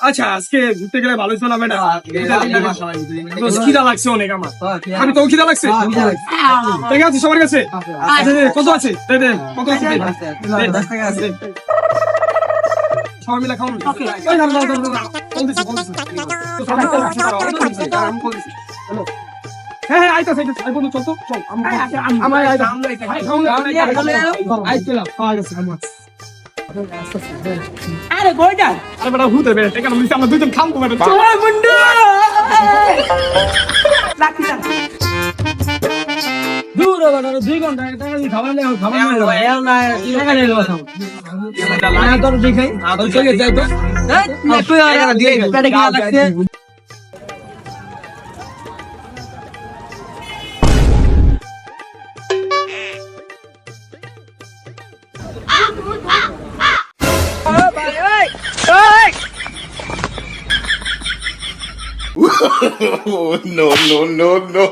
আচ্ছা আজকে ঘুরতে গেলে ভালোই ছিল না ম্যাডাম। খিদা লাগছে অনেক আমার। আমি তো খিদা লাগছে। ঠিক আছে সবার কাছে কত আছে? কত আছে? সবাই মিলে খাওয়ান। হ্যাঁ আইতা চল তো চল আমার আরে গোটা আরে বেটা হুতে বে এটা কেন আমরা দুইজন খামবো ম্যাডাম। চল মুন্ডু লাকি লাকি দূর বাবা 2 ঘন্টা টাকা দিয়ে খাবার না টাকা নিয়ে যাবো না তোর দেখাই তোর চলে যাই তো তুই আর দিয়ে পেটে কি লাগছে Oh, no, no, no, no.